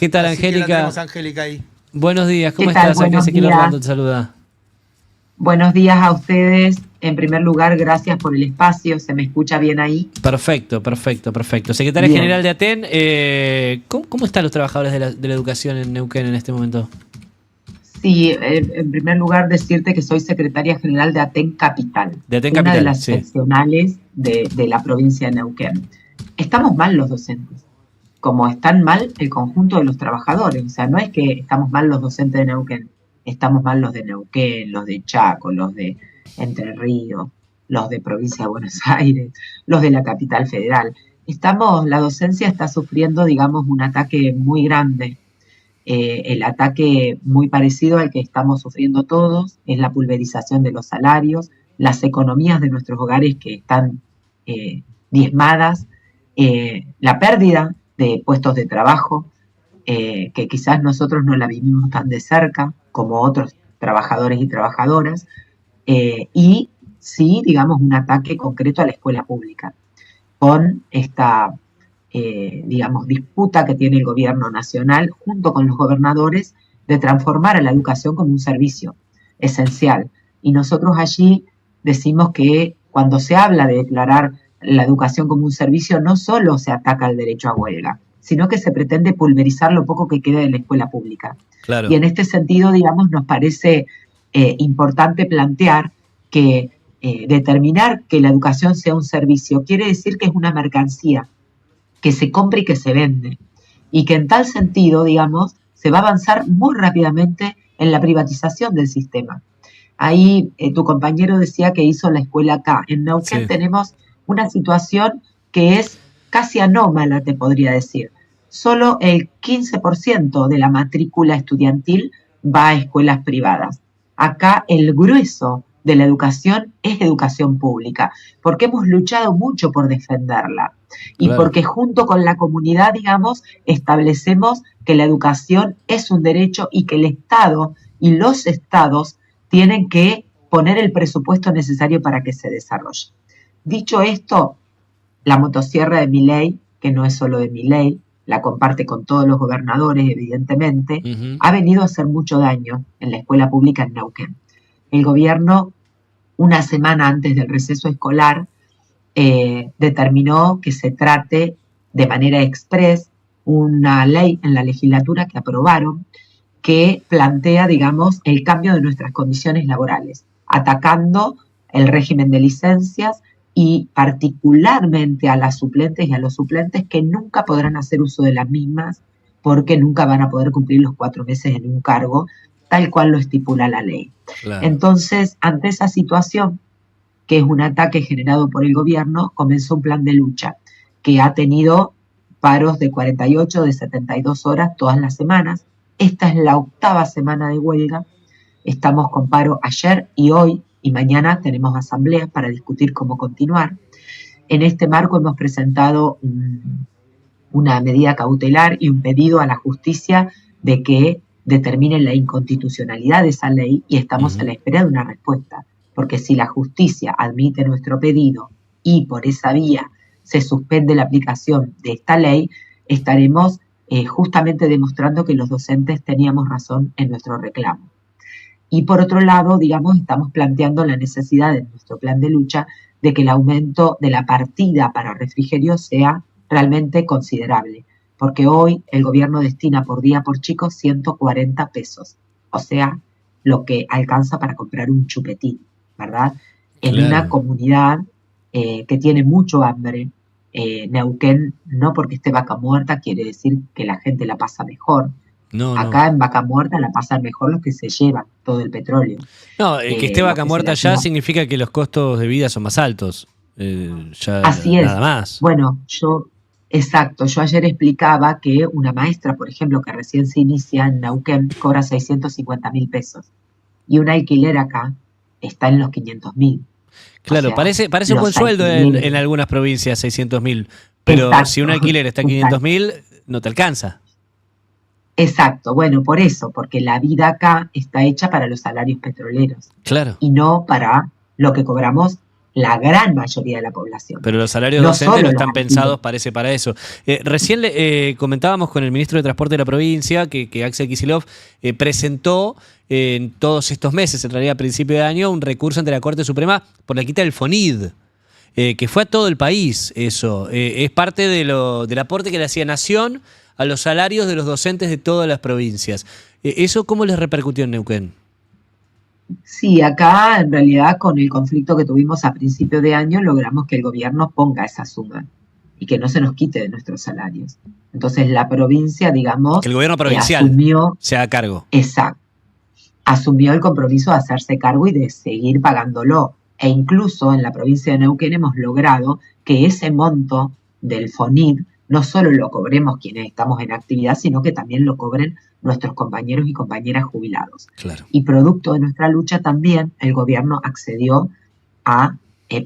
¿Qué tal, Así Angélica? que la tenemos a Angélica ahí. Buenos días, ¿cómo ¿Qué tal? estás? Acá Buenos Ezequiel días. Orlando te saluda. Buenos días a ustedes. En primer lugar, gracias por el espacio. ¿Se me escucha bien ahí? Perfecto. Secretaria Bien. General de ATEN, ¿cómo están los trabajadores de la educación en Neuquén en este momento? Sí, en primer lugar decirte que soy secretaria general de ATEN Capital, De ATEN una de Capital, las sí. seccionales de la provincia de Neuquén. Estamos mal los docentes, como están mal el conjunto de los trabajadores. O sea, no es que estamos mal los docentes de Neuquén, estamos mal los de Neuquén, los de Chaco, los de Entre Ríos, los de provincia de Buenos Aires, los de la capital federal. La docencia está sufriendo, digamos, un ataque muy grande. El ataque muy parecido al que estamos sufriendo todos es la pulverización de los salarios, las economías de nuestros hogares que están diezmadas, la pérdida de puestos de trabajo, que quizás nosotros no la vivimos tan de cerca como otros trabajadores y trabajadoras, y sí, digamos, un ataque concreto a la escuela pública, con esta digamos, disputa que tiene el gobierno nacional junto con los gobernadores de transformar a la educación como un servicio esencial. Y nosotros allí decimos que cuando se habla de declarar la educación como un servicio, no solo se ataca el derecho a huelga, sino que se pretende pulverizar lo poco que queda de la escuela pública. Claro. Y en este sentido, digamos, nos parece importante plantear que determinar que la educación sea un servicio quiere decir que es una mercancía que se compra y que se vende. Y que en tal sentido, digamos, se va a avanzar muy rápidamente en la privatización del sistema. Ahí tu compañero decía que hizo la escuela acá. En Neuquén Sí. tenemos una situación que es casi anómala, te podría decir. Solo el 15% de la matrícula estudiantil va a escuelas privadas. Acá el grueso de la educación es educación pública, porque hemos luchado mucho por defenderla y Claro. porque junto con la comunidad, digamos, establecemos que la educación es un derecho y que el Estado y los estados tienen que poner el presupuesto necesario para que se desarrolle. Dicho esto, la motosierra de Milei, que no es solo de Milei, la comparte con todos los gobernadores, evidentemente, ha venido a hacer mucho daño en la escuela pública en Neuquén. El gobierno, una semana antes del receso escolar, determinó que se trate de manera express una ley en la legislatura que aprobaron que plantea, digamos, el cambio de nuestras condiciones laborales, atacando el régimen de licencias y particularmente a las suplentes y a los suplentes que nunca podrán hacer uso de las mismas porque nunca van a poder cumplir los 4 meses en un cargo, tal cual lo estipula la ley. Claro. Entonces, ante esa situación, que es un ataque generado por el gobierno, comenzó un plan de lucha que ha tenido paros de 48, de 72 horas todas las semanas. Esta es la 8ª semana de huelga. Estamos con paro ayer y hoy, y mañana tenemos asambleas para discutir cómo continuar. En este marco hemos presentado una medida cautelar y un pedido a la justicia de que determinen la inconstitucionalidad de esa ley y estamos a la espera de una respuesta. Porque si la justicia admite nuestro pedido y por esa vía se suspende la aplicación de esta ley, estaremos justamente demostrando que los docentes teníamos razón en nuestro reclamo. Y por otro lado, digamos, estamos planteando la necesidad en nuestro plan de lucha de que el aumento de la partida para refrigerio sea realmente considerable, porque hoy el gobierno destina por día por chico 140 pesos, o sea, lo que alcanza para comprar un chupetín, ¿verdad? En Claro. una comunidad que tiene mucho hambre. Neuquén, no porque esté Vaca Muerta quiere decir que la gente la pasa mejor. No, Acá en Vaca Muerta la pasan mejor los que se llevan todo el petróleo. No, que esté los Vaca que se Muerta la allá llevan. significa que los costos de vida son más altos. Ya Así es. nada más. Bueno, exacto, yo ayer explicaba que una maestra, por ejemplo, que recién se inicia en Neuquén, cobra 650.000 pesos. Y un alquiler acá está en los 500.000. Claro, O sea, parece un los buen sueldo alquileres. en algunas provincias, 600.000. Pero Exacto, si un alquiler está en 500.000, no te alcanza. Exacto, bueno, por eso, porque la vida acá está hecha para los salarios petroleros Claro. y no para lo que cobramos la gran mayoría de la población. Pero los salarios No docentes solo no los están pensados, alquileres. parece, para eso. Recién comentábamos con el ministro de Transporte de la provincia que Axel Kicillof presentó en todos estos meses, en realidad a principio de año, un recurso ante la Corte Suprema por la quita del FONID, que fue a todo el país eso. Es parte del aporte que le hacía Nación a los salarios de los docentes de todas las provincias. ¿Eso cómo les repercutió en Neuquén? Sí, acá en realidad con el conflicto que tuvimos a principio de año logramos que el gobierno ponga esa suma y que no se nos quite de nuestros salarios. Entonces la provincia, Que digamos, el gobierno provincial asumió, se haga cargo. exacto, asumió el compromiso de hacerse cargo y de seguir pagándolo. E incluso en la provincia de Neuquén hemos logrado que ese monto del FONID no solo lo cobremos quienes estamos en actividad, sino que también lo cobren nuestros compañeros y compañeras jubilados. Claro. Y producto de nuestra lucha también el gobierno accedió a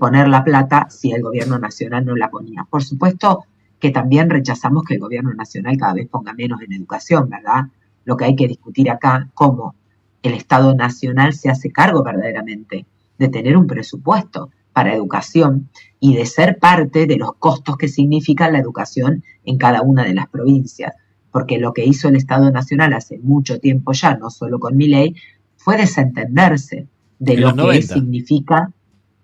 poner la plata si el gobierno nacional no la ponía. Por supuesto que también rechazamos que el gobierno nacional cada vez ponga menos en educación, ¿verdad? Lo que hay que discutir acá, cómo el Estado nacional se hace cargo verdaderamente de tener un presupuesto para educación y de ser parte de los costos que significa la educación en cada una de las provincias. Porque lo que hizo el Estado nacional hace mucho tiempo ya, no solo con Milei, fue desentenderse de En lo los que 90. significa,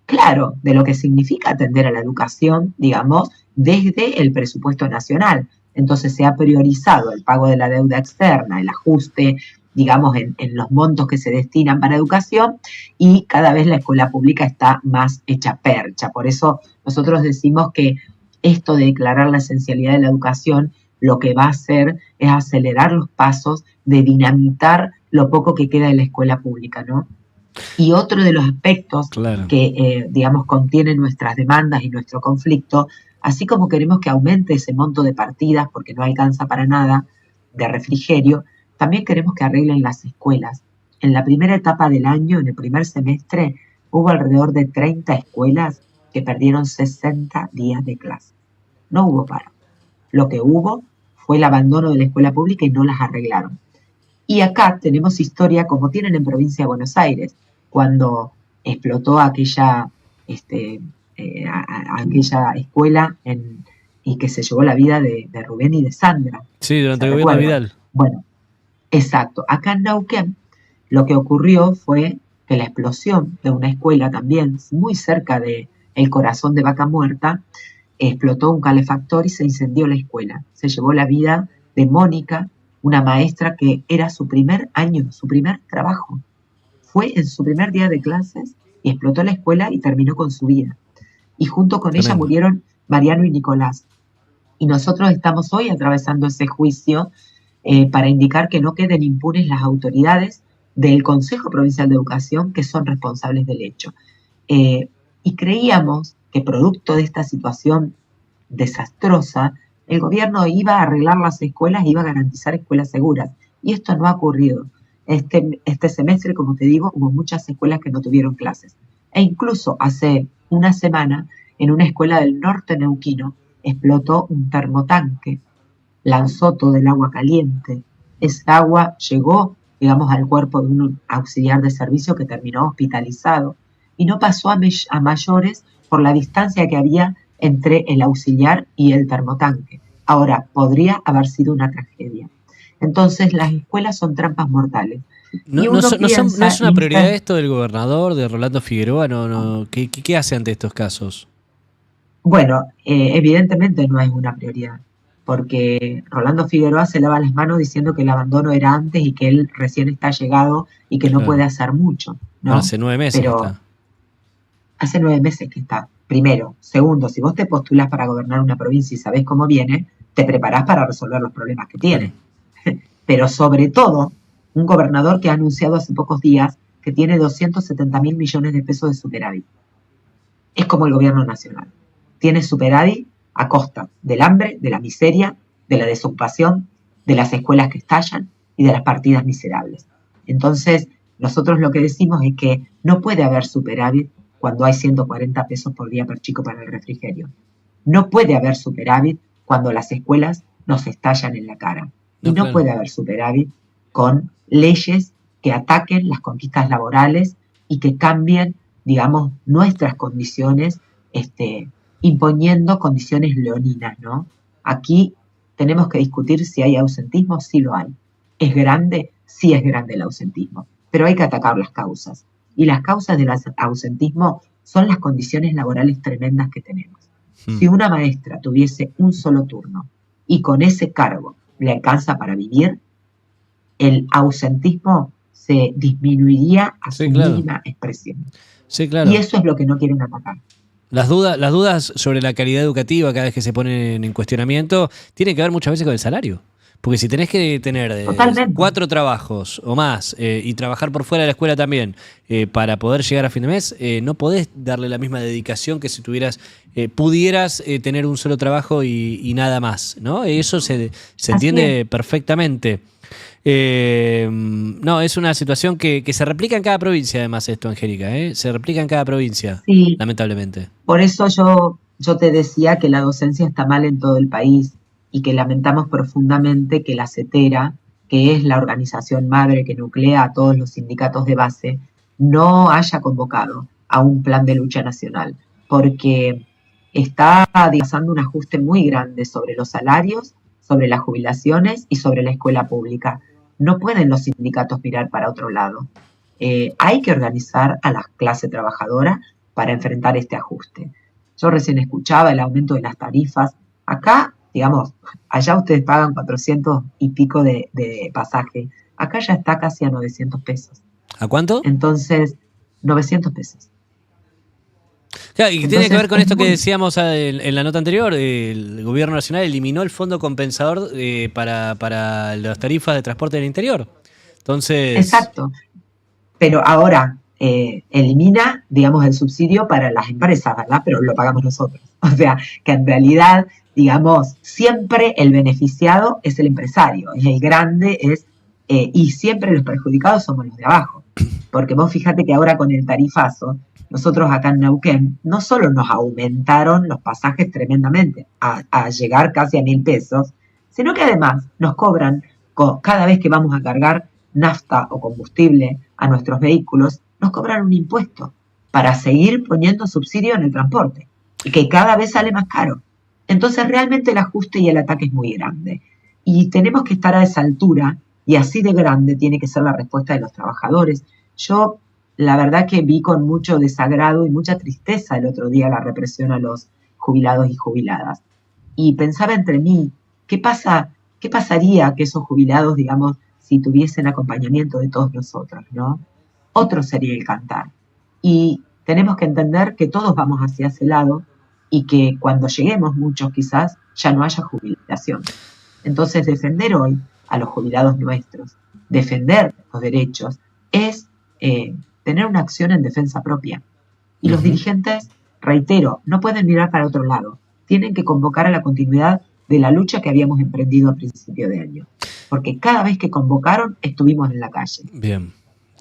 claro, de lo que significa atender a la educación, digamos, desde el presupuesto nacional. Entonces se ha priorizado el pago de la deuda externa, el ajuste, digamos, en los montos que se destinan para educación, y cada vez la escuela pública está más hecha percha. Por eso nosotros decimos que esto de declarar la esencialidad de la educación lo que va a hacer es acelerar los pasos de dinamitar lo poco que queda de la escuela pública, ¿no? Y otro de los aspectos Claro. que, digamos, contienen nuestras demandas y nuestro conflicto, así como queremos que aumente ese monto de partidas, porque no alcanza para nada, de refrigerio, también queremos que arreglen las escuelas. En la primera etapa del año, en el primer semestre, hubo alrededor de 30 escuelas que perdieron 60 días de clase. No hubo paro. Lo que hubo fue el abandono de la escuela pública y no las arreglaron. Y acá tenemos historia como tienen en provincia de Buenos Aires, cuando explotó aquella, aquella escuela y que se llevó la vida de Rubén y de Sandra. Sí, durante ¿Se el gobierno de recuerdan? Vidal. Bueno, exacto. Acá en Neuquén lo que ocurrió fue que la explosión de una escuela también muy cerca de el corazón de Vaca Muerta, explotó un calefactor y se incendió la escuela. Se llevó la vida de Mónica, una maestra que era su primer año, su primer trabajo. Fue en su primer día de clases y explotó la escuela y terminó con su vida. Y junto con ella Tremendo. murieron Mariano y Nicolás. Y nosotros estamos hoy atravesando ese juicio para indicar que no queden impunes las autoridades del Consejo Provincial de Educación que son responsables del hecho. Y creíamos que producto de esta situación desastrosa, el gobierno iba a arreglar las escuelas, iba a garantizar escuelas seguras. Y esto no ha ocurrido. Este semestre, como te digo, hubo muchas escuelas que no tuvieron clases. E incluso hace una semana, en una escuela del norte neuquino, explotó un termotanque, lanzó todo el agua caliente. Esa agua llegó, digamos, al cuerpo de un auxiliar de servicio que terminó hospitalizado y no pasó a mayores por la distancia que había entre el auxiliar y el termotanque. Ahora, podría haber sido una tragedia. Entonces, las escuelas son trampas mortales. No, Y uno piensa, no es una y prioridad dice, esto del gobernador, de Rolando Figueroa, no. ¿Qué hace ante estos casos? bueno, evidentemente no es una prioridad, porque Rolando Figueroa se lava las manos diciendo que el abandono era antes y que él recién está llegado y que no Claro. puede hacer mucho, Bueno, ¿no? hace 9 meses que Pero está. hace 9 meses que está. Primero. Segundo, si vos te postulás para gobernar una provincia y sabés cómo viene, te preparás para resolver los problemas que tiene. Claro. Pero sobre todo, un gobernador que ha anunciado hace pocos días que tiene 270.000 millones de pesos de superávit. Es como el gobierno nacional. Tiene superávit a costa del hambre, de la miseria, de la desocupación, de las escuelas que estallan y de las partidas miserables. Entonces, nosotros lo que decimos es que no puede haber superávit cuando hay 140 pesos por día per chico para el refrigerio. No puede haber superávit cuando las escuelas nos estallan en la cara. Y No, no claro. puede haber superávit con leyes que ataquen las conquistas laborales y que cambien digamos, nuestras condiciones, imponiendo condiciones leoninas, ¿no? Aquí tenemos que discutir si hay ausentismo, sí lo hay. ¿Es grande? Sí es grande el ausentismo, pero hay que atacar las causas. Y las causas del ausentismo son las condiciones laborales tremendas que tenemos. Si una maestra tuviese un solo turno y con ese cargo le alcanza para vivir, el ausentismo se disminuiría a su mínima expresión. Sí, claro. Y eso es lo que no quieren atacar. Las dudas sobre la calidad educativa cada vez que se ponen en cuestionamiento tienen que ver muchas veces con el salario. Porque si tenés que tener 4 trabajos o más y trabajar por fuera de la escuela también para poder llegar a fin de mes, no podés darle la misma dedicación que si pudieras tener un solo trabajo y nada más, ¿no? Eso se entiende perfectamente. No, es una situación que se replica en cada provincia, además, esto, Angélica, se replica en cada provincia, sí, lamentablemente. Por eso yo te decía que la docencia está mal en todo el país y que lamentamos profundamente que la CETERA, que es la organización madre que nuclea a todos los sindicatos de base, no haya convocado a un plan de lucha nacional, porque está pasando un ajuste muy grande sobre los salarios, sobre las jubilaciones y sobre la escuela pública. No pueden los sindicatos mirar para otro lado. Hay que organizar a la clase trabajadora para enfrentar este ajuste. Yo recién escuchaba el aumento de las tarifas. Acá, digamos, allá ustedes pagan 400 y pico de pasaje. Acá ya está casi a 900 pesos. ¿A cuánto? Entonces, 900 pesos. Claro, y tiene que ver con esto que decíamos en la nota anterior. El gobierno nacional eliminó el fondo compensador para las tarifas de transporte del interior. Entonces... Exacto. Pero ahora elimina, digamos, el subsidio para las empresas, ¿verdad? Pero lo pagamos nosotros. O sea, que en realidad, digamos, siempre el beneficiado es el empresario, es el grande, y siempre los perjudicados somos los de abajo. Porque vos fíjate que ahora con el tarifazo, nosotros acá en Neuquén, no solo nos aumentaron los pasajes tremendamente, a llegar casi a 1.000 pesos, sino que además nos cobran, cada vez que vamos a cargar nafta o combustible a nuestros vehículos, nos cobran un impuesto para seguir poniendo subsidio en el transporte, y que cada vez sale más caro. Entonces realmente el ajuste y el ataque es muy grande. Y tenemos que estar a esa altura, y así de grande tiene que ser la respuesta de los trabajadores. Yo, la verdad que vi con mucho desagrado y mucha tristeza el otro día la represión a los jubilados y jubiladas. Y pensaba entre mí, ¿qué pasaría que esos jubilados, digamos, si tuviesen acompañamiento de todos nosotros, ¿no? Otro sería el cantar. Y tenemos que entender que todos vamos hacia ese lado y que cuando lleguemos muchos quizás ya no haya jubilación. Entonces defender hoy a los jubilados nuestros, defender los derechos, es tener una acción en defensa propia. Y los dirigentes, reitero, no pueden mirar para otro lado. Tienen que convocar a la continuidad de la lucha que habíamos emprendido a principio de año. Porque cada vez que convocaron, estuvimos en la calle. Bien.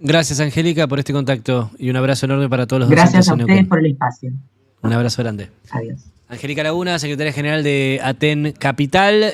Gracias, Angélica, por este contacto y un abrazo enorme para todos los docentes. Gracias a ustedes por el espacio. Un abrazo grande. Adiós. Angélica Laguna, secretaria general de Aten Capital.